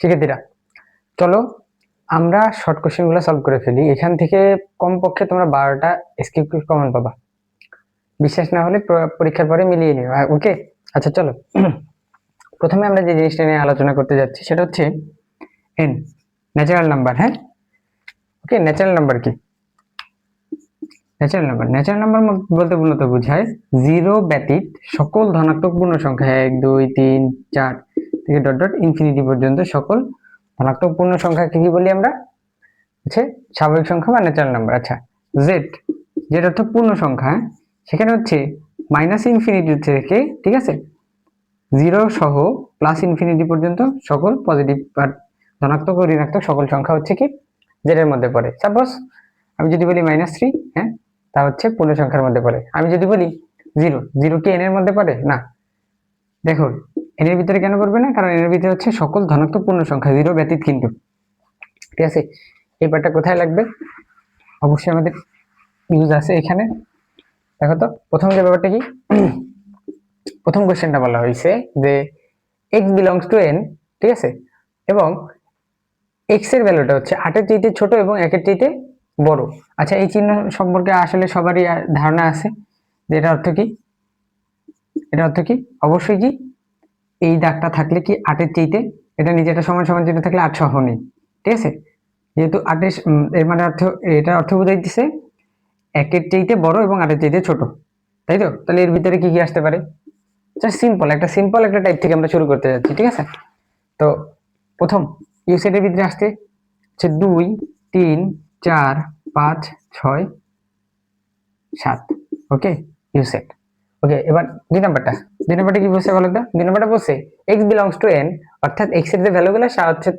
শিক্ষার্থীরা চলো আমরা শর্ট কোশ্চেন গুলো সলভ করে ফেলি। এখান থেকে কমপক্ষে তোমরা 12টা স্কিপ কমন পাবা। বিশ্বাস না হলে পরীক্ষার পরে মিলিয়ে নিও। ওকে, আচ্ছা চলো। প্রথমে আমরা যে জিনিসটা নিয়ে আলোচনা করতে যাচ্ছি সেটা হচ্ছে এন, ন্যাচারাল নাম্বার। হ্যাঁ, ওকে, ন্যাচারাল নাম্বার কি? ন্যাচারাল নাম্বার বলতে মূলত বোঝায় জিরো ব্যতীত সকল ধনাত্মক পূর্ণ সংখ্যা 1 2 3 4 থেকে ডট ডট ইনফিনিটি পর্যন্ত সকল ধনাত্মক পূর্ণ সংখ্যাকে কি বলি আমরা? হচ্ছে স্বাভাবিক সংখ্যা বা ন্যাচারাল নাম্বার। আচ্ছা, জেড যেটা অর্থ পূর্ণ সংখ্যা, সেখানে হচ্ছে মাইনাস ইনফিনিটি থেকে, ঠিক আছে, জিরো সহ প্লাস ইনফিনিটি পর্যন্ত সকল পজিটিভ বা ধনাত্মক ও ঋণাত্মক সকল সংখ্যা হচ্ছে কি জেড এর মধ্যে পড়ে। সাপোজ আমি যদি বলি -3, হ্যাঁ, তা হচ্ছে পূর্ণ সংখ্যার মধ্যে পড়ে। আমি যদি বলি জিরো, জিরো কি এন এর মধ্যে পড়ে? না। দেখো এন এর ভিতরে কেন পড়বে না? কারণ এন এর ভিতরে হচ্ছে সকল ধনাত্মক পূর্ণ সংখ্যা, জিরো ব্যতীত কিন্তু। ঠিক আছে, এই পার্টটা কোথায় লাগবে? অবশ্যই আমাদের ইউজ আছে এখানে। দেখো তো প্রথম যে ব্যাপারটা কি, প্রথম কোশ্চেনটা বলা হয়েছে যে x বিলংস টু n, ঠিক আছে, এবং x এর ভ্যালুটা হচ্ছে 8 এর চাইতে ছোট এবং 1 এর চাইতে বড়। আচ্ছা, এই চিহ্ন সম্পর্কে আসলে সবারই ধারণা আছে যে এটা অর্থ কি? এটা অর্থ কি? অবশ্যই কি এই দাগটা থাকলে কি 8 এর চাইতে, এটা নিচে একটা সমান সমান চিহ্ন থাকলে 8 সহ নেই, ঠিক আছে, যেহেতু 8 এর মানে অর্থ, এটা অর্থ বোঝাইতেছে 1 এর চাইতে বড় এবং 8 এর চাইতে ছোট, তাই তো? তাহলে এর ভিতরে কি কি আসতে পারে? জাস্ট সিম্পল একটা টাইপ থেকে আমরা শুরু করতে যাচ্ছি, ঠিক আছে। তো প্রথম ইউ সেটের ভিতরে আসতে হচ্ছে 2 3 4 5 6 7, ওকে, ইউ সেট। ওকে, এবার দুই নাম্বারটা কি বলছে বলো তো? দুই নাম্বারটা বলছে x বিলংস টু n, অর্থাৎ x এর যে ভ্যালুগুলো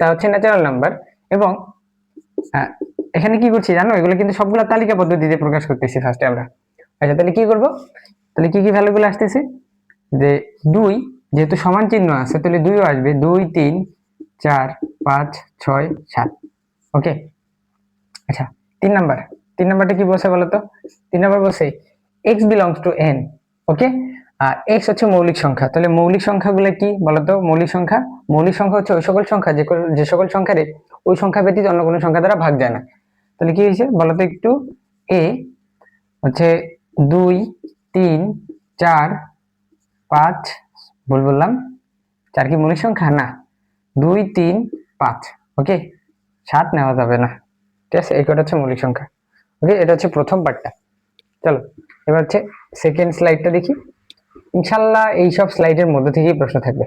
তা হচ্ছে ন্যাচারাল নাম্বার। এবং এখানে কি করছি জানো? এগুলো কিন্তু সবগুলো তালিকা পদ্ধতিতে প্রকাশ করতেছি ফার্স্টে আমরা। আচ্ছা, তাহলে কি করব? তাহলে কি কি ভ্যালুগুলো আসতেছে? যে 2 যেহেতু সমান চিহ্ন আছে তাহলে 2 ও আসবে, 2 3 4 5 6 7, ওকে। আচ্ছা, তিন নাম্বারটা কি বলছে বলতো? 3 নাম্বার বলছে x belongs to n, okay. আর x হচ্ছে মৌলিক সংখ্যা। তাহলে মৌলিক সংখ্যাগুলো কি বলতো? মৌলিক সংখ্যা হচ্ছে ওই সকল সংখ্যা যে সকল সংখ্যারে ওই সংখ্যা ব্যতীত অন্য কোনো সংখ্যা দ্বারা ভাগ যায় না। তাহলে কি হয়েছে বলতো একটু? a হচ্ছে 2 3 4 5, ভুল বললাম, 4 কি মৌলিক সংখ্যা? না, 2 3 5, ওকে, 7 নেওয়া যাবে না, ঠিক আছে। এই কটা হচ্ছে মৌলিক সংখ্যা, ওকে। এটা হচ্ছে প্রথম পার্টটা। চলো এবার হচ্ছে সেকেন্ড স্লাইডটা দেখি। ইনশাল্লাহ এইসব স্লাইডের মধ্যে থেকেই প্রশ্ন থাকবে।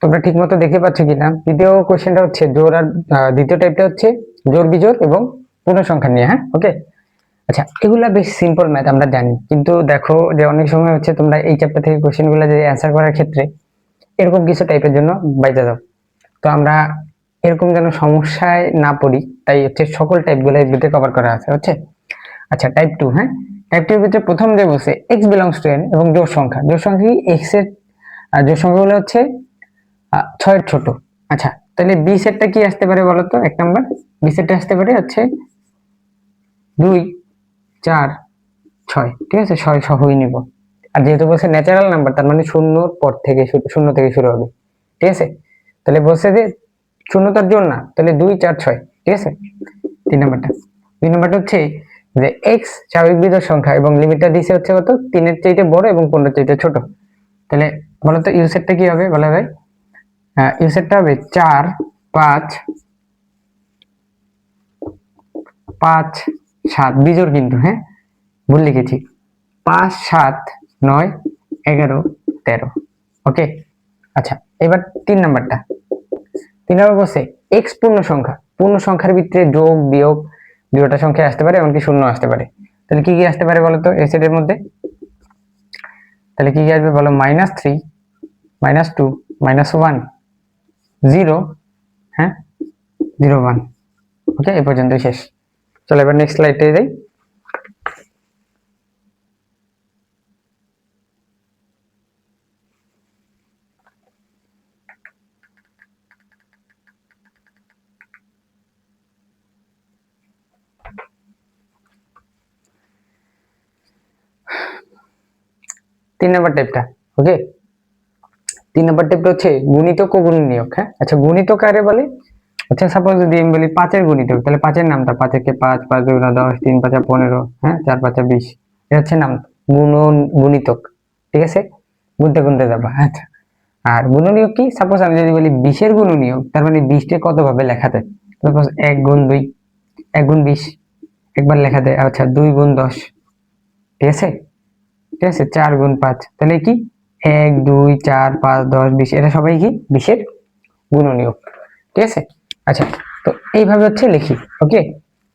তোমরা ঠিক মতো দেখতে পাচ্ছ কিনা? দ্বিতীয় কোশ্চেনটা হচ্ছে জোর আর দ্বিতীয় টাইপটা হচ্ছে জোর বিজোড় এবং পূর্ণ সংখ্যা নিয়ে। হ্যাঁ, ওকে। আচ্ছা, এগুলা বেশ সিম্পল ম্যাথ আমরা জানি, কিন্তু দেখো যে অনেক সময় হচ্ছে তোমরা এই চ্যাপ্টার থেকে কোশ্চেন গুলা যে অ্যান্সার করার ক্ষেত্রে এরকম কিছু টাইপের জন্য বাইতে যাও। তো আমরা এরকম যেন সমস্যায় না পড়ি, তাই হচ্ছে সকল টাইপ গুলো এর ভিতরে কভার করা আছে, হচ্ছে। আচ্ছা, টাইপ 2, হ্যাঁ, টাইপ 2 এর ভিতরে প্রথম যে বলছে x বিলংস টু n এবং জোড় সংখ্যা কি x এর জোড় সংখ্যাগুলো হচ্ছে 6 এর ছোট। আচ্ছা, তাহলে বি সেটটা কি আসতে পারে বলো তো? এক নাম্বার বি সেটটা আসতে পারে হচ্ছে 2 4 6, ঠিক আছে, 6 সহই নিব। আর যেহেতু বলছে ন্যাচারাল নাম্বার, তার মানে শূন্য থেকে শুরু হবে, ঠিক আছে। তাহলে বলছে যে শূন্যতার জন্য না, তাহলে 2 4 6, ঠিক আছে। দুই নাম্বারটা হচ্ছে যে x স্বাভাবিক বিজোড় সংখ্যা এবং লিমিটটা দিছে হচ্ছে কত? 3 এর চাইতে বড় এবং 15 এর চাইতে ছোট। তাহলে বলো তো ইউ সেটটা কি হবে বলা যায়? ইউ সেটটা হবে 4 5 5 7, বিজোড় কিন্তু, হ্যাঁ, ভুল লিখেছি, 5 7 9 11 13, ওকে। আচ্ছা, এবার তিন নাম্বার বলছে x পূর্ণ সংখ্যার ভিতরে যোগ বিয়োগ দুটো সংখ্যা আসতে পারে, এমনকি শূন্য আসতে পারে। তাহলে কি কি আসতে পারে বলতো এই সেটের মধ্যে? তাহলে কি কি আসবে বলো? -3 -2 -1 0, হ্যাঁ, 0 1, ওকে। এই পর্যন্তই শেষ। চলো এবার নেক্সট স্লাইডে যাই। তিন নাম্বার টাইপটা। ওকে, তিন নাম্বার টাইপটা হচ্ছে গুণিতক ও গুণনীয়ক। হ্যাঁ, আচ্ছা গুণিতক কারে বলে? আচ্ছা সাপোজ যদি আমি বলি 5 এর গুণিতক, তাহলে 5 এর নামটা 5 একে 5, 5 দুগুণা 10, 3 5 15, হ্যাঁ 4 5 20, এটা হচ্ছে নাম গুণিতক। ঠিক আছে, গুনতে গুনতে যাবা। আচ্ছা, আর গুণনীয়ক কি? সাপোজ আমি যদি বলি 20 এর গুণনীয়ক, তার মানে 20 কে কত ভাবে লেখা যায়? সাপোজ 1 গুণ 2, 1 গুণ 20 একবার লেখা যায়। আচ্ছা 2 গুণ 10, ঠিক আছে, ঠিক আছে, 4 গুণ 5, তাহলে কি 1 2 4 5 10 20, এটা সবাই কি 20 এর গুণনীয়ক। ঠিক আছে, আচ্ছা তো এইভাবে হচ্ছে লিখি। ওকে,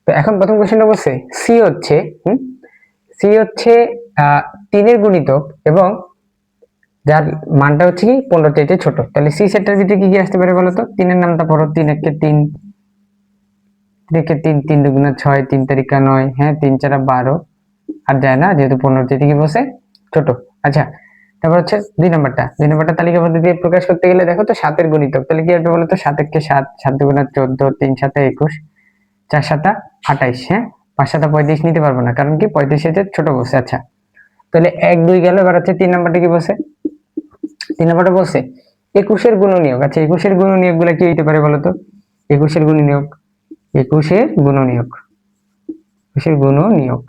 তো এখন প্রথম কোশ্চেনটা বলছে সি হচ্ছে সি হচ্ছে 3 এর গুণিতক এবং যার মানটা হচ্ছে কি 15 চাইতে ছোট। তাহলে সি সেটটার ভিতরে কি কি আসতে পারে বলতো? 3 এর নামটা পড়ো, 3 একে 3, 3 একে 3, 3 দুগুণা 6, 3 তারিকা 9, হ্যাঁ 3 4 12, আর যায় না যেহেতু 15 চাইতে কি বলছে ছোট। আচ্ছা, তারপর হচ্ছে 2 নম্বরটা তালিকা পদ্ধতি প্রকাশ করতে গেলে দেখো তো 7 এর গুণিতক, তাহলে কি আসবে বলতো? 7 একে 7, 7 দুগুণা 14, 3 7 21, 4 7 28, হ্যাঁ 5 7 35 নিতে পারবো না, কারণ কি 35 এর ছোট বলছে। আচ্ছা, তাহলে 1 2 গেল। এবার হচ্ছে 3 নম্বরটা কি বলছে? 3 নম্বরটা বলছে 21 এর গুণনীয়ক। আচ্ছা 21 এর গুণনীয়ক গুলা কি হইতে পারে বলতো? 21 এর গুণনীয়ক, 21 এর গুণনীয়ক, 21 এর গুণনীয়ক,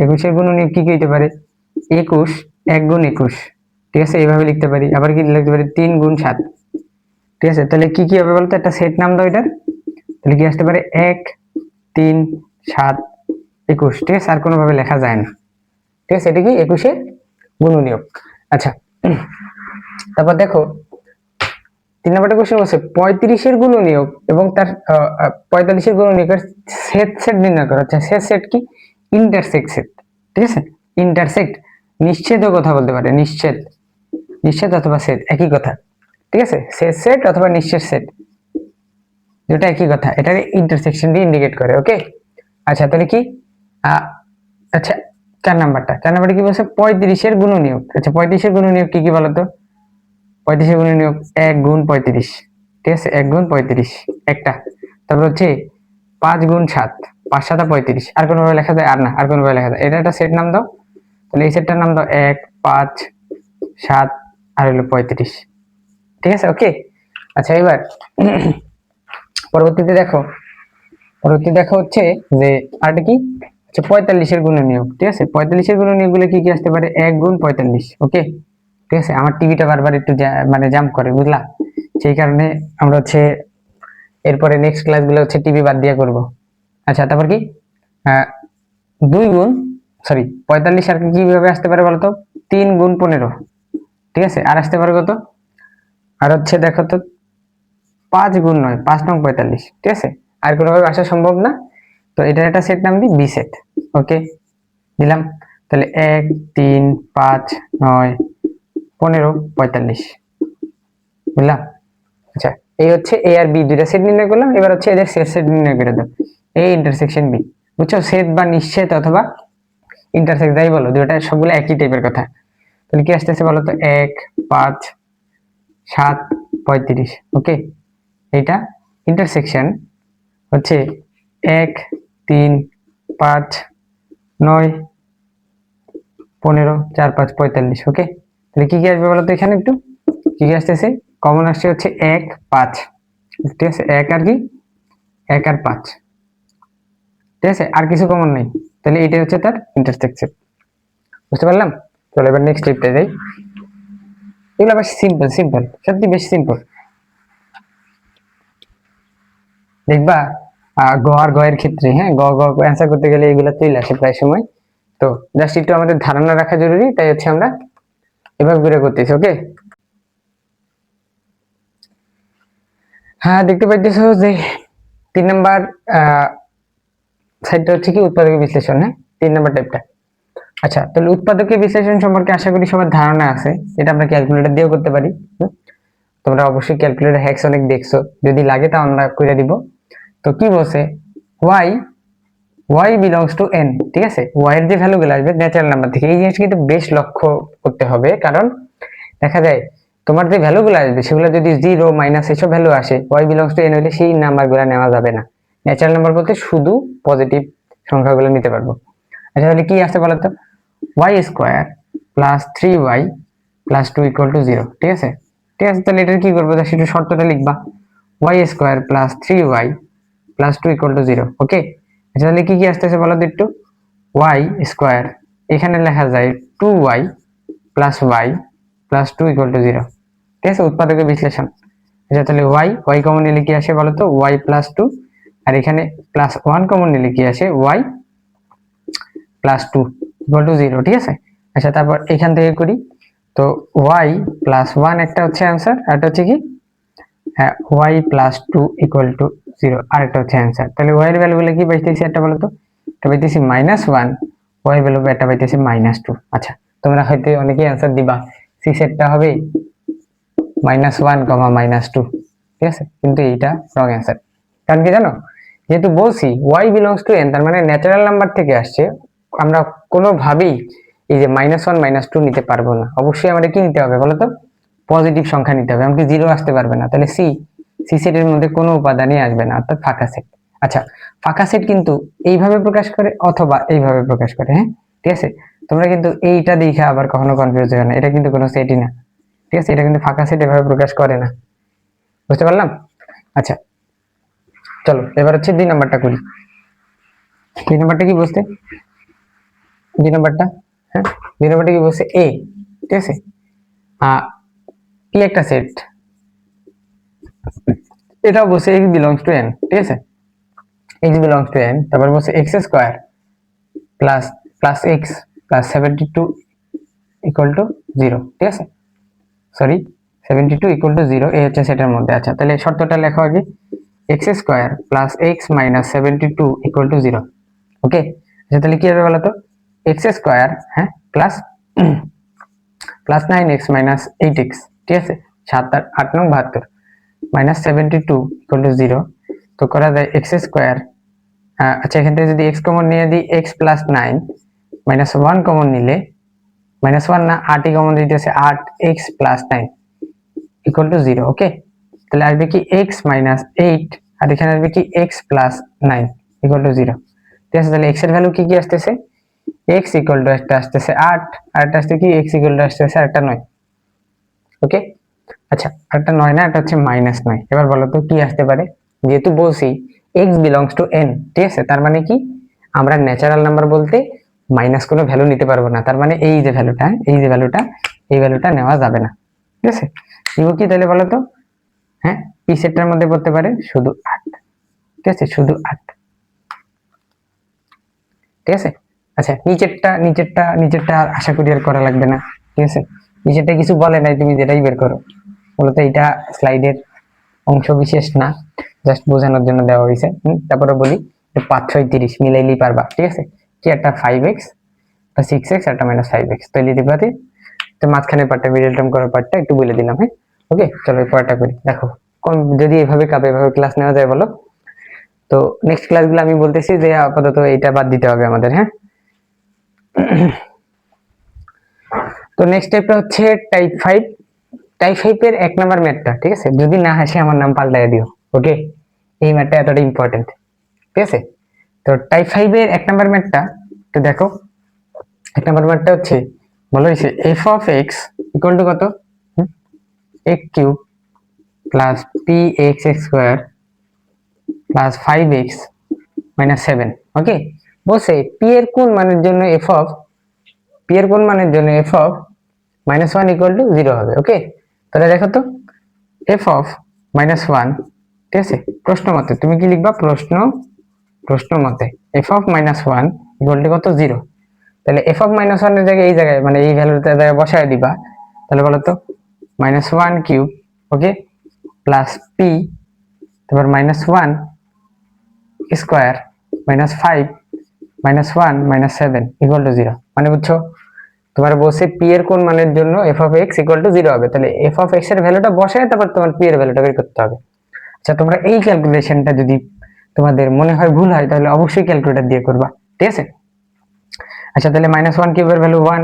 21 এর গুণনীয়ক কি কি হইতে পারে? 21, 1 গুণ 21, ঠিক আছে, এইভাবে লিখতে পারি। আবার কি লিখতে পারি? 3 গুণ 7, ঠিক আছে। তাহলে কি কি হবে বলতো? একটা সেট নাম দাও এটার, তাহলে কি আসতে পারে? 1 3 7 21, ঠিক আছে, আর কোনো ভাবে লেখা যায় না। ঠিক আছে, এটা কি 21 এর গুণনীয়ক। আচ্ছা, তারপর দেখো 3 নম্বরটা কোশ্চেন বলছে 35 এর গুণনীয়ক এবং তার 45 এর গুণনীয়কের সেট নির্ণয় করো। আচ্ছা সেট কি? ইন্টারসেক্ট সেট, ঠিক আছে, ইন্টারসেক্ট নিশ্ছেদও কথা বলতে পারে, নিশ্ছেদ, নিশ্ছেদ অথবা সেট একই কথা। ঠিক আছে, সেট অথবা নিশ্ছেদ সেট যেটা একই কথা, এটাকে ইন্টারসেকশন দিয়ে ইন্ডিকেট করে। ওকে, আচ্ছা তাহলে কি আচ্ছা 4 নাম্বারটা কি বলছে? 35 এর গুণনীয়ক। আচ্ছা 35 এর গুণনীয়ক কি কি বলতো? 35 এর গুণনীয়ক 1 গুণ 35, ঠিক আছে, 1 গুণ 35 একটা। তারপর হচ্ছে 5 গুণ 7, 5 7 35, আর কোনো ভাবে লেখা যায়? আর না, আর কোনো ভাবে লেখা যায়। এটা একটা সেট নাম দাও, তাহলে এই সেটটার নাম দাও 1 5 7 আর হলো 35, ঠিক আছে। ওকে, আচ্ছা এবার পরবর্তীতে দেখো হচ্ছে যে আরটা কি আচ্ছা 45 এর গুণনীয়ক। ঠিক আছে, 45 এর গুণনীয়ক গুলো কি কি আসতে পারে? 1 গুণ 45। ওকে, ঠিক আছে, আমার টিভিটা বারবার একটু মানে জাম্প করে, বুঝলা, সেই কারণে আমরা হচ্ছে এরপরে নেক্সট ক্লাসগুলো হচ্ছে টিভি বাদ দিয়ে করব। আচ্ছা তারপর কি 2 গুণ 45 আর কিভাবে আসতে পারে বলতো? 3 গুণ 15, ঠিক আছে, আর আসতে পারে কত? আর হচ্ছে দেখো তো 5 গুণ 9, 5 নং 45, ঠিক আছে, আর কোনোভাবে আসা সম্ভব না। তো এটার একটা সেট নাম দিই বি সেট। ওকে, দিলাম, তাহলে 1 3 5 9 15 45, বুঝলাম। আচ্ছা এই হচ্ছে এ আর বি দুইটা সেট নির্ণয় করলাম। এবার হচ্ছে এদের সেট নির্ণয় করে দাও। এ ইন্টারসেকশন বি, বুঝছো, সেট বা নিশ্চিত অথবা ইন্টারসেক্ট যাই বলো, দুইটা সবগুলো একই টাইপের কথা। তাহলে কি আসতেছে বলো তো? 1 5 7 35। ওকে, এটা ইন্টারসেকশন হচ্ছে 1 3 5 9 15 4 5 45। ওকে, তাহলে কি কি আসবে বলো তো? এখানে একটু কি কি আসতেছে? কমন আসছে হচ্ছে 1 5, ঠিক আছে, 1 আর কি 1 আর 5, ঠিক আছে, আর কিছু কমন নেই। তাহলে এটাই হচ্ছে তার ইন্টারসেকশন, বুঝতে পারলাম। চলো এবার নেক্সট স্টেপটা যাই। এগুলো বেশ সিম্পল, সত্যি বেশ সিম্পল। দেখবা গ আর গ এর ক্ষেত্রে, হ্যাঁ গ গ অ্যান্সার করতে গেলে এগুলো চলে আসে প্রায় সময়। তো জাস্ট একটু আমাদের ধারণা রাখা জরুরি, তাই হচ্ছে আমরা এভাবে ঘুরে করতেছি। ওকে, হ্যাঁ দেখতে পাইতেছো যে 3 নাম্বার সাইডটা হচ্ছে কি উৎপাদক বিশ্লেষণ। হ্যাঁ 3 নাম্বার টাইপটা। আচ্ছা তাহলে উৎপাদকের বিশ্লেষণ সম্পর্কে আশা করি সবার ধারণা আছে, এটা আমরা ক্যালকুলেটর দিয়েও করতে পারি। তোমরা অবশ্যই ক্যালকুলেটর হ্যাক্স অনেক দেখছো, যদি লাগে তা আমরা করে দিব। তো কি বলছে? y বিলংস টু n, ঠিক আছে, y এর যে ভ্যালু গুলো আসবে ন্যাচারাল নাম্বার থেকে। এই জিনিসটা কিন্তু বেশ লক্ষ্য করতে হবে, কারণ দেখা যায় তোমার যে ভ্যালু গুলো আসবে সেগুলো যদি 0 মাইনাস এসব ভ্যালু আসে, y বিলংস টু n হলে সেই নাম্বার গুলো নেওয়া যাবে না। ন্যাচারাল নাম্বার বলতে শুধু পজিটিভ সংখ্যাগুলো নিতে পারবো। আচ্ছা তাহলে কি আসতে বলো তো? y square plus 3y plus 2 equal to 0। ঠিক আছে, ঠিক আছে, তাহলে এটার কি করবো, জাস্ট একটু শর্তটা লিখবা, y square plus 3y plus 2 equal to 0। ওকে, আচ্ছা তাহলে কি কি আসতেছে বলো তো একটু। y স্কোয়ার, এখানে লেখা যায় 2y plus y plus 2 equal to 0। ঠিক আছে, উৎপাদকের বিশ্লেষণ। আচ্ছা তাহলে y কমন নিলে কি আসে বলো তো, y প্লাস 2, আর এখানে প্লাস 1 কমন নিলে কি আসে, y প্লাস 2 ইকুয়াল টু 0। ঠিক আছে, আচ্ছা তারপর এখান থেকে করি, তো y প্লাস 1 একটা হচ্ছে অ্যান্সার, আর একটা হচ্ছে কি, হ্যাঁ y প্লাস 2 ইকুয়াল টু 0 আর একটা হচ্ছে অ্যান্সার। তাহলে y এর ভ্যালু গুলো কি পাইতেছি একটা বলো তো, এটা পাইতেছি -1, y ভ্যালু এটা পাইতেছি -2। আচ্ছা তোমরা হয়তো অনেকেই অ্যান্সার দিবা সি সেটটা হবে -1, -2। ঠিক আছে, কিন্তু এইটা রং অ্যান্সার। কারণ কি জানো, যেহেতু বলছি y বিলংস টু n, তার মানে ন্যাচারাল নাম্বার থেকে আসছে, আমরা কোনোভাবেই এই যে -1 -2 নিতে পারবো না। অবশ্যই আমাদের কি নিতে হবে বলতো, পজিটিভ সংখ্যা নিতে হবে, এমনকি 0 আসতে পারবে না। তাহলে সি সেটের মধ্যে কোনো উপাদানই আসবে না, অর্থাৎ ফাঁকা সেট। আচ্ছা, ফাঁকা সেট কিন্তু এইভাবে প্রকাশ করে অথবা এইভাবে প্রকাশ করে। হ্যাঁ, ঠিক আছে, তোমরা কিন্তু এইটা দেখে আবার কখনো কনফিউজ হবে না, এটা কিন্তু কোনো সেটই না। ঠিক আছে, এটা কিন্তু ফাঁকা সেট এভাবে প্রকাশ করে না। বুঝতে পারলাম? আচ্ছা চলো এবার হচ্ছে 2 নাম্বারটা করি। 2 নাম্বারটা কি বলতে, 2 নাম্বারটা, হ্যাঁ 2 নাম্বারটা কি বলছে, এ। ঠিক আছে, কি একটা সেট, এটাও বলছে x বিলংস টু n। ঠিক আছে, x বিলংস টু n, তারপর বলছে x square plus plus x plus 72 equal to 0। ঠিক আছে, সরি 72 ইকুয়াল টু 0, এই হচ্ছে সেটার মধ্যে। আচ্ছা তাহলে শর্তটা লেখো আগে, x square plus x minus 72 equal to 0। ওকে, আচ্ছা তাহলে কি হবে বলো তো, x স্কয়ার, হ্যাঁ plus plus 9x minus 8x। ঠিক আছে, 7 আর 8 নং 72 মাইনাস 72 ইকুয়াল টু 0। তো করা যায় x স্কয়ার, আচ্ছা এখান থেকে যদি x কমন নিয়ে দিই, x প্লাস 9 মাইনাস 1 কমন নিলে, -1 না 8ই কমন দিতেছে, 8x প্লাস 9 ইকুয়াল টু 0। ওকে, তাহলে আসবে কি x মাইনাস 8, আর এখানে আসবে কি x প্লাস 9 ইকুয়াল টু 0। ঠিক আছে, তাহলে x এর ভ্যালু কি কি আসতেছে, x ইকুয়াল টু একটা আসতেছে 8, আর একটা আসছে কি x ইকুয়াল টু আসতেছে একটা 9। ওকে, আচ্ছা একটা 9 না, এটা হচ্ছে -9। এবার বলো তো কি আসতে পারে, যেহেতু বলছি x বিলংস টু n। ঠিক আছে, তার মানে কি, আমরা ন্যাচারাল নাম্বার বলতে মাইনাস কোনো ভ্যালু নিতে পারবো না, তার মানে এই যে ভ্যালুটা, এই যে ভ্যালুটা, এই ভ্যালুটা নেওয়া যাবে না। ঠিক আছে, নিব কি তাহলে বলো তো, হ্যাঁ পি সেটটার মধ্যে পড়তে পারে শুধু 8। ঠিক আছে, শুধু 8। ঠিক আছে, আচ্ছা নিচেরটা আশা করি আর করা লাগবে না। ঠিক আছে, নিচেরটা কিছু বলে নাই, তুমি যেটাই বের করো। মূলত এটা স্লাইডের অংশ বিশেষ না, জাস্ট বোঝানোর জন্য দেওয়া হয়েছে। তারপরে বলি 5 6 30 মিলাইলেই পারবা। ঠিক আছে, কি একটা 5x, একটা 6x, একটা -5x তৈরি দিবা। তো মাঝখানে পার্টটা, মিডল টার্ম করার পার্টটা একটু বলে দিলাম। হ্যাঁ, ওকে চলো এই পড়াটা করি। দেখো কোন যদি এভাবে এভাবে ক্লাস নেওয়া যায় বলো, তো নেক্সট ক্লাসগুলো আমি বলতেছি যে আপাতত এটা বাদ দিতে হবে আমাদের। হ্যাঁ, তো নেক্সট স্টেপটা হচ্ছে টাইপ 5। টাইপ 5 এর 1 নাম্বার ম্যাথটা। ঠিক আছে, যদি না হাসে আমার নাম পাল্টায় দিও। ওকে, এই ম্যাথটা এতটা ইম্পর্টেন্ট। ঠিক আছে, তো টাইপ 5 এর 1 নাম্বার ম্যাথটা তো দেখো, 1 নাম্বার ম্যাথটা হচ্ছে বলা হয়েছে f of x equal to কত, x cube plus px square plus 5x minus 7। ওকে, বলছে p এর কোন মানের জন্য f of -1 ইকুয়াল টু 0 হবে। ওকে, তাহলে দেখো তো f of -1, ঠিক আছে, প্রশ্ন মতে তুমি কি লিখবা, প্রশ্ন মতে f of -1 ইকুয়াল টু কত, 0। তাহলে f of -1 এর জায়গায় এই জায়গায় মানে এই ভ্যালুটা জায়গায় বসায় দিবা। তাহলে বলো তো -1 কিউব, ওকে, প্লাস p, তারপর -1 স্কয়ার মাইনাস 5 -1 -7 ইকুয়াল টু 0। মানে বুঝছো, তোমার বসে p এর কোন মানের জন্য f of x equal to 0 হবে, তাহলে f of x এর ভ্যালুটা বসায় তারপর তোমার p এর ভ্যালুটা বের করতে হবে। আচ্ছা তোমরা এই ক্যালকুলেশনটা যদি তোমাদের মনে হয় ভুল হয় তাহলে অবশ্যই ক্যালকুলেটর দিয়ে করবা। ঠিক আছে, আচ্ছা তাহলে -1 কিউবের ভ্যালু 1,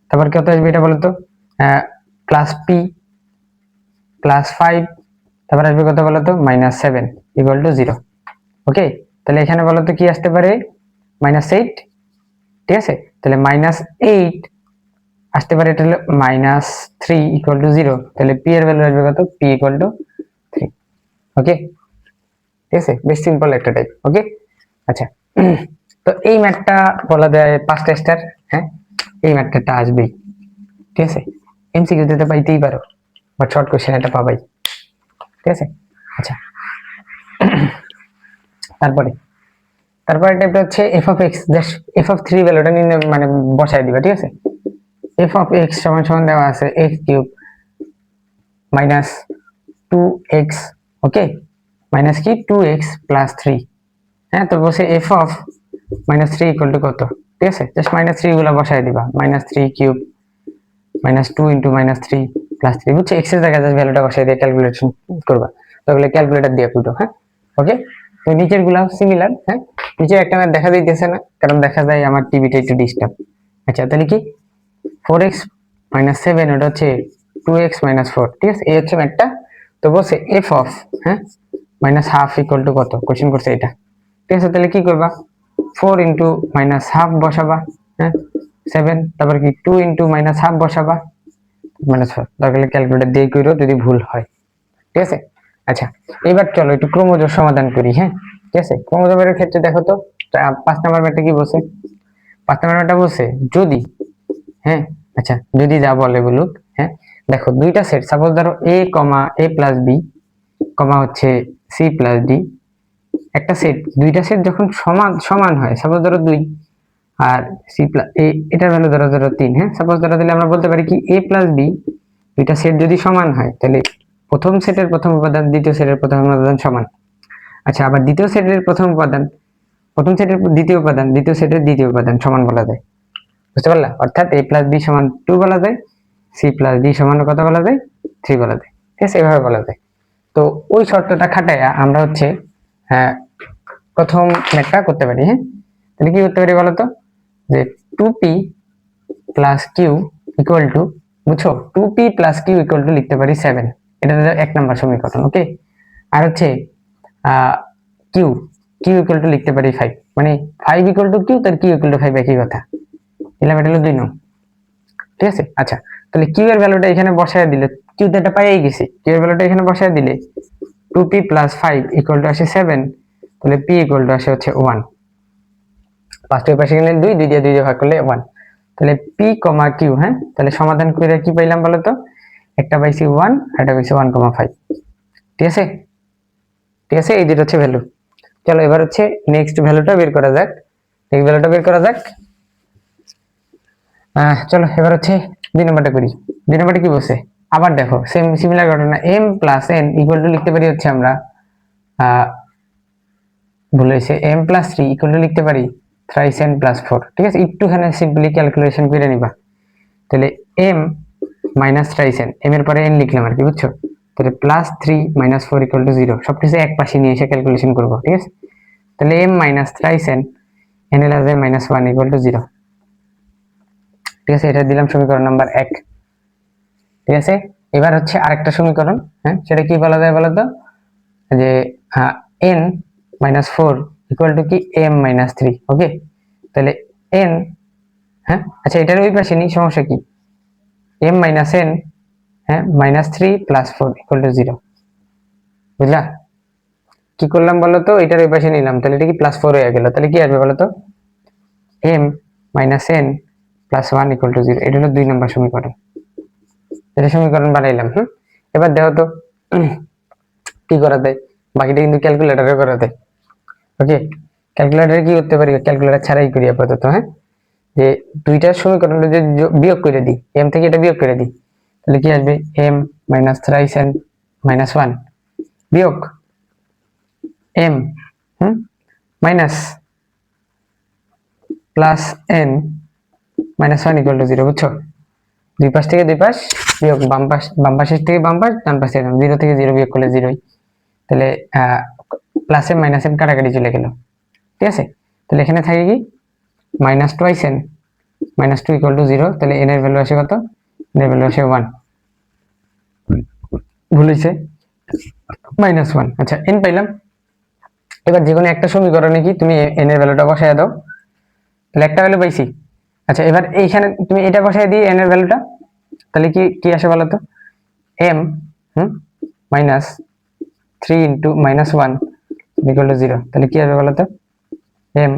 তারপর কত আসবে এটা বলো তো, প্লাস p প্লাস 5, তারপর আসবে কত বলো তো, -7 ইকুয়াল টু 0। ওকে, তাহলে এখানে বলো তো কি আসতে পারে, -8। ঠিক আছে, তাহলে -8 আসতে পারে এটা হলো -3 = 0, তাহলে p এর ভ্যালু আসবে কত, p = 3। ওকে, ঠিক আছে, বেশ সিম্পল একটা টাইপ। ওকে, আচ্ছা তো এই ম্যাথটা বলা যায় 5টা স্টার। হ্যাঁ, এই ম্যাথটা আসবেই, ঠিক আছে, এমসিকিউ দিতে পাইতেই পারো, বা শর্ট কোশ্চেন এটা পাবাই, ঠিক আছে। আচ্ছা, তারপরে টাইপটা হচ্ছে f of x, just f of 3 ভ্যালুটা নিয়ে মানে বসায় দিবা, ঠিক আছে। f of x সমান সমান দেওয়া আছে x³ মাইনাস 2x, ওকে, মাইনাস কি 2x প্লাস 3। হ্যাঁ, তো বসে f of -3 = কত, ঠিক আছে, জাস্ট -3 গুলা বসায় দিবা, -3³ -2 × -3 প্লাস 3, বুঝছো, x এর জায়গায় জাস্ট ভ্যালুটা বসায় দিয়ে ক্যালকুলেশন করবা, তাহলে ক্যালকুলেটর দিয়ে করো। হ্যাঁ, ওকে, তো নিচের গুলা সিমিলার। হ্যাঁ, নিচে একটা ম্যাথ দেখা যাইতেছে না, কারণ দেখা যায় আমার টিভিটা একটু ডিস্টার্ব। আচ্ছা, তাহলে কি 4x - 7, ওটা হচ্ছে 2x - 4, ঠিক আছে, এই হচ্ছে ম্যাথটা। তো বলছে f of, হ্যাঁ, -12 = কত, কোশ্চেন করছে এটা, ঠিক আছে। তাহলে কি করবা, 4 × -12 বসাবা, হ্যাঁ, 7, তারপর কি 2 × -12 বসাবা, -4, তাহলে ক্যালকুলেটর দিয়ে করো যদি ভুল হয়, ঠিক আছে। আচ্ছা, এবার চলো একটু ক্রমজোর সমাধান করি। হ্যাঁ, ঠিক আছে, ক্রমজোরের ক্ষেত্রে দেখো তো 5 নাম্বার ম্যাথটা কি বলছে, 5 নাম্বার ম্যাথটা বলছে যদি, হ্যাঁ, আচ্ছা, যদি যা বলে বলুক। হ্যাঁ, দেখো দুইটা সেট, সাপোজ ধরো a, a + b, হচ্ছে c + d, একটা সেট, দুইটা সেট যখন সমান হয়, সাপোজ ধরো 2 আর c a, এটার ভ্যালু ধরো 3। হ্যাঁ, সাপোজ ধরো, তাহলে আমরা বলতে পারি কি a + b, দুইটা সেট যদি সমান হয়, তাহলে প্রথম সেটের প্রথম উপাদান দ্বিতীয় সেটের প্রথম উপাদান সমান। আচ্ছা, আবার দ্বিতীয় সেটের প্রথম উপাদান প্রথম সেটের দ্বিতীয় উপাদান দ্বিতীয় সেটের দ্বিতীয় উপাদান সমান বলা যায়, বুঝতে পারলা? অর্থাৎ a + b = 2 বলা যায়, c + d = কত বলা যায়, 3 বলা যায়, ঠিক আছে, এভাবে বলা যায়। তো ওই শর্তটা খাটাইয়া আমরা হচ্ছে প্রথম ম্যাথটা করতে পারি। হ্যাঁ, তাহলে কি করতে পারি বলতো, যে 2p + q = বুঝছো, 2p + q = লিখতে পারি 7, এটা হলো 1 নাম্বার সমীকরণ। ওকে, আর হচ্ছে q লিখতে পারি 5, মানে 5 = q, তার q = 5, একই কথা, এলাম, এটা হলো 2 নং, ঠিক আছে। আচ্ছা, তাহলে q এর ভ্যালুটা এখানে বসায় দিলে, q তো এটা পাইই গেছি, q এর ভ্যালুটা এখানে বসায় দিলে 2p + 5 = আসে 7, তাহলে p = আসে হচ্ছে 1, 5 এর পাশে গেলে 2, 2 দিয়ে 2 দিয়ে ভাগ করলে 1, তাহলে p, q। হ্যাঁ, তাহলে সমাধান করে কি পাইলাম বলো তো, একটা পাইছি 1 আর একটা পাইছি 1,5, ঠিক আছে, ঠিক আছে, এই দুটো হচ্ছে ভ্যালু। চলো এবার হচ্ছে নেক্সট ভ্যালুটা বের করা যাক, নেক্সট ভ্যালুটা বের করা যাক। চলো এবার হচ্ছে 2 নম্বরটা করি। 2 নম্বরটা কি বলছে, আবার দেখো সেম সিমিলার ঘটনা, m + n = লিখতে পারি হচ্ছে আমরা ভুল হয়েছে, m + 3 = লিখতে পারি thrice n + 4, ঠিক আছে, একটুখানি সিম্পলি ক্যালকুলেশন করে নিবা। তাহলে m - thrice n, m এর পরে n লিখলাম আর কি, বুঝছো, তাহলে +3 - 4 = 0, সবকিছু এক পাশে নিয়ে এসে ক্যালকুলেশন করবো, ঠিক আছে। তাহলে m - thrice n, n এর আছে -1 = 0, ঠিক আছে, এটা দিলাম সমীকরণ নাম্বার 1, ঠিক আছে। এবার হচ্ছে আরেকটা সমীকরণ। হ্যাঁ, সেটা কি বলা যায় বলতো, যে n - 4 = কি m - 3, ওকে, তাহলে n, হ্যাঁ, আচ্ছা, এটার ওই পাশে নিই, সমস্যা কি, m - n, হ্যাঁ, -3 + 4 = 0, বুঝলা? কি করলাম বলতো, এটার ওই পাশে নিলাম, তাহলে এটা কি +4 হয়ে গেল, তাহলে কি আসবে বলতো, m - n + 1 = 0, এটা হলো 2 নম্বর সমীকরণ, এটা সমীকরণ বানাইলাম। এবার দেখো তো কি করা যায়, বাকিটা কিন্তু ক্যালকুলেটরে করা যায়। ওকে, ক্যালকুলেটরে কি করতে পারি, ক্যালকুলেটর ছাড়াই করি আপাতত। হ্যাঁ, যে দুইটার সমীকরণ যদি বিয়োগ করে দিই, m থেকে এটা বিয়োগ করে দিই, তাহলে কি আসবে, m - thrice n - 1 বিয়োগ m মাইনাস প্লাস n -1 = 0, বুঝছো, দুই পাশ থেকে দুই পাশ বিয়োগ, বাম পাশের থেকে বাম পাশ, ডান পাশে 0 থেকে 0 বিয়োগ করলে 0ই, তাহলে প্লাস m মাইনাস m কাটাকাটি চলে গেল, ঠিক আছে। তাহলে এখানে থাকে কি -twice n -2 = 0, তাহলে n এর ভ্যালু আসে কত, n এর ভ্যালু আসে 1, ভুল হয়েছে, -1। আচ্ছা, n পাইলাম। এবার যে কোনো একটা সমীকরণে কি তুমি n এর ভ্যালুটা বসায় দাও, তাহলে একটা ভ্যালু পাইছি, আচ্ছা, এবার এইখানে তুমি এটা বসাই দিই n এর ভ্যালুটা, তাহলে কি কি আসে বলো তো, m minus 3 into minus 1 equal to 0, তাহলে কি হবে বলো তো, m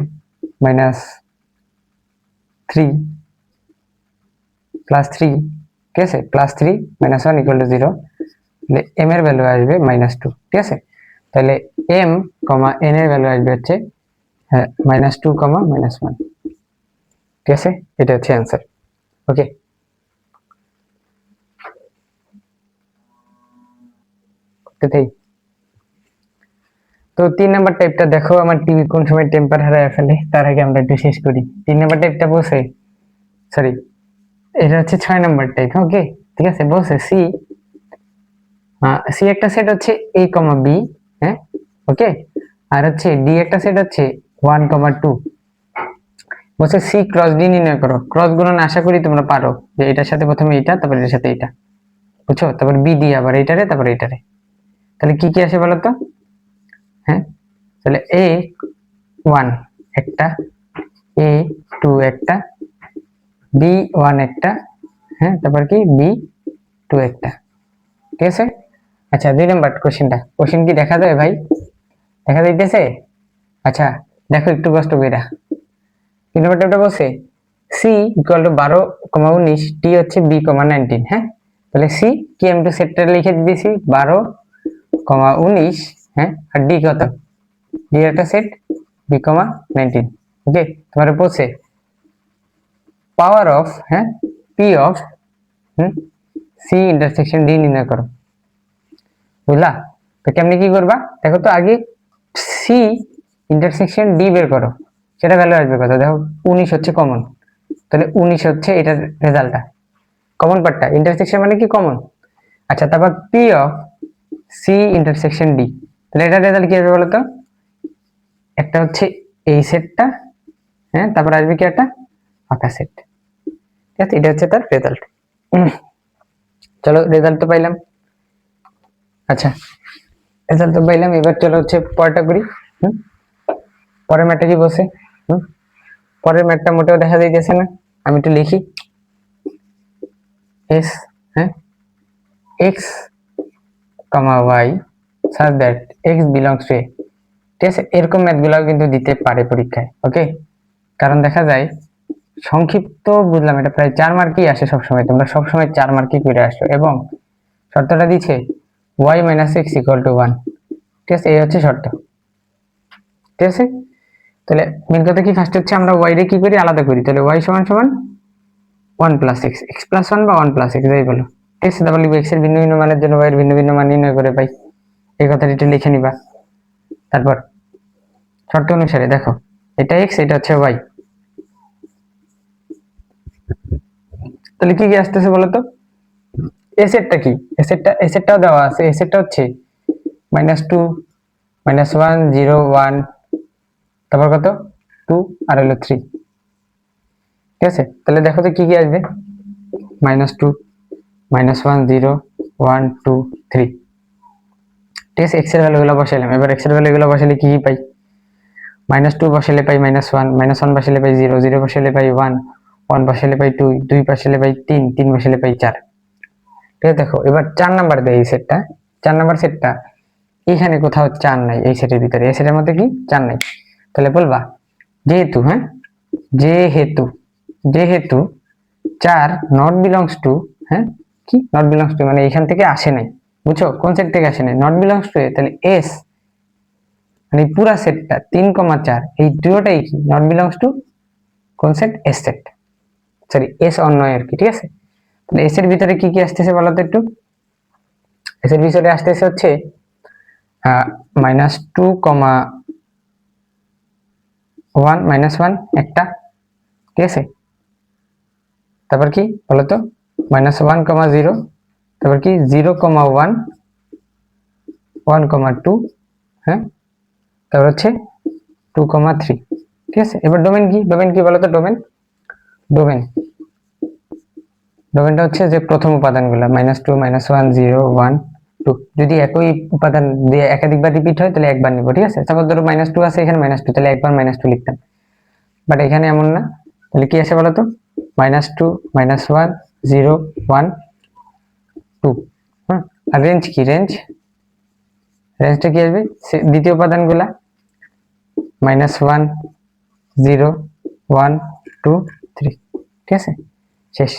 মাইনাস 3 প্লাস 3, ঠিক আছে, প্লাস 3 মাইনাস 1 ইকুয়াল টু 0, তাহলে m এর ভ্যালু আসবে -2, ঠিক আছে। তাহলে m n এর ভ্যালু আসবে হচ্ছে -2, -1, ঠিক আছে, এটা হচ্ছে অ্যান্সার। ওকে, তো 3 নাম্বার টাইপটা দেখো, আমার টিভি কোন সময় টেম্পার হারায় ফেলে, তার আগে আমরা একটু শেষ করি। 3 নাম্বার টাইপটা বলছে, সরি এটা হচ্ছে 6 নাম্বার টাইপ। ওকে, ঠিক আছে, বলছে সি একটা সেট হচ্ছে a, b, হ্যাঁ, ওকে, আর হচ্ছে ডি একটা সেট হচ্ছে 1, 2, বলছে সি ক্রস ডি নির্ণয় করো। ক্রস গুণন আশা করি তোমরা পারো, যে এটার সাথে প্রথমে এটা, তারপর এটার সাথে এটা, বুঝছো, তারপর বি ডি আবার এইটারে, তারপর এইটারে, তাহলে কি কি আসে বলো তো, হ্যাঁ, তাহলে a1 একটা, a2 একটা, b1 একটা, হ্যাঁ, তারপর কি b2 একটা, ঠিক আছে। আচ্ছা, 2 নাম্বার কোশ্চেন কি দেখা যায় ভাই, দেখা যাইতেছে? আচ্ছা দেখো একটু কষ্ট কইরা, 3 নাম্বারটা বলছে সি ইকুয়াল টু 12,19, টি হচ্ছে b,19, হ্যাঁ, তাহলে সি কি আমি তো সেটটা লিখে দিয়েছি 12,19, হ্যাঁ, আর ডি কত, ডি একটা সেট b,19, ওকে। তোমার বলছে পাওয়ার অফ, হ্যাঁ, P of C intersection D নির্ণয় করো, বুঝলা? তো কেমনি কি করবা দেখো তো, আগে সি ইন্টারসেকশন ডি বের করো, সেটা ভ্যালু আসবে কত, দেখো 19 হচ্ছে কমন, তাহলে 19 হচ্ছে এটার রেজাল্টটা, কমন পার্টটা, ইন্টারসেকশন মানে কি কমন। আচ্ছা, তারপর P of C intersection D, তাহলে এটার রেজাল্ট কি হবে বলো তো, একটা হচ্ছে এই সেটটা, হ্যাঁ, তারপর আসবে কি একটা ফাঁকা সেট, ঠিক আছে, এটা হচ্ছে তার রেজাল্ট। চলো রেজাল্ট তো পাইলাম, আচ্ছা রেজাল্ট তো পাইলাম, এবার চলো হচ্ছে পরেরটা করি। পরের ম্যাটটা কি বলছে, পরের ম্যাটটা মোটেও দেখা যাইতেছে না, আমি একটু লিখি, এস, হ্যাঁ, x comma y such that x belongs to A, ঠিক আছে, এরকম ম্যাথগুলো কিন্তু দিতে পারে পরীক্ষায়। ওকে, কারণ দেখা যায় সংক্ষিপ্ত বুঝলাম এটা প্রায় 4 মার্কই আসে সবসময়, তোমরা সবসময় 4 মার্কই করে আসো, এবং শর্তটা দিচ্ছে y minus x equal to 1, ঠিক আছে, এই হচ্ছে শর্ত, ঠিক আছে। তাহলে মেন কথা কি, ফার্স্ট হচ্ছে আমরা y রে কি করি, আলাদা করি, তাহলে y সমান সমান 1 প্লাস এক্স, এক্স প্লাস 1 বা 1 প্লাস এক্স যাই বলো, ঠিক আছে। তারপর লিখবো এক্স এর ভিন্ন ভিন্ন মানের জন্য y এর ভিন্ন ভিন্ন মান নির্ণয় করে পাই, এই কথাটা একটু লিখে নিবা। তারপর শর্ত অনুসারে দেখো, এটা এক্স, এটা হচ্ছে y, তাহলে কি কি আসতেছে বলতো, এ সেটটা কি, এ সেটটাও দেওয়া আছে, এ সেটটা হচ্ছে -2, -1, 0, 1, তারপর কত 2 আর হলো 3, ঠিক আছে। তাহলে দেখো তো কি কি আসবে, -2, -1, 0, 1, 2, 3, ঠিক আছে। এক্স এর ভ্যালুগুলো বসাইলাম, এবার এক্স এর ভ্যালুগুলো বসালে কি কি পাই, -2 বসালে পাই -1, -1 বসালে পাই 0, 0 বসালে পাই 1, 1 বসালে পাই 2, 2 বসালে পাই 3, 3 বসালে পাই 4, ঠিক আছে। দেখো এবার 4 নাম্বার দেয় এই সেটটা, 4 নাম্বার সেটটা এখানে কোথাও 4 নাই, এই সেটের ভিতরে, এই সেটের মধ্যে কি 4 নাই, তাহলে বলবা যেহেতু, হ্যাঁ, যেহেতু যেহেতু 4 নট বিলংস টু, হ্যাঁ, কি নট বিলংস টু মানে এখান থেকে আসে নাই, বুঝছো, কোন সেট থেকে আসে নাই, নট বিলংস টু এ, তাহলে এস মানে পুরা সেটটা 3,4 এই দুটোটাই কি নট বিলংস টু কোন set, S set, sorry S অন্য আর কি, ঠিক আছে। তাহলে এস এর ভিতরে কি কি আসতেছে বলো তো একটু, এস এর ভিতরে আসতেছে হচ্ছে -2,1 -1 একটা, ঠিক আছে, তারপর কি বলতো -1,0, তারপর কি 0,1, 1,2, হ্যাঁ, তারপর হচ্ছে 2,3, ঠিক আছে। এবার ডোমেন কি, ডোমেন কি বলতো, ডোমেন ডোমেন ডোমেনটা হচ্ছে যে প্রথম উপাদানগুলো -2, -1, 0, 1, 2, যদি একই উপাদান দিয়ে একাধিকবার রিপিট হয় তাহলে একবার নিব, ঠিক আছে। তারপর ধরো -2 আছে, এখানে -2, তাহলে একবার -2 লিখতাম, বাট এখানে এমন না, তাহলে কি আসে বলো তো, -2, -1, 0, 1, 2। হ্যাঁ, আর রেঞ্জ কি, রেঞ্জটা কি আসবে, দ্বিতীয় উপাদানগুলা -1, 0, 1, 2, 3। ঠিক আছে, শেষ।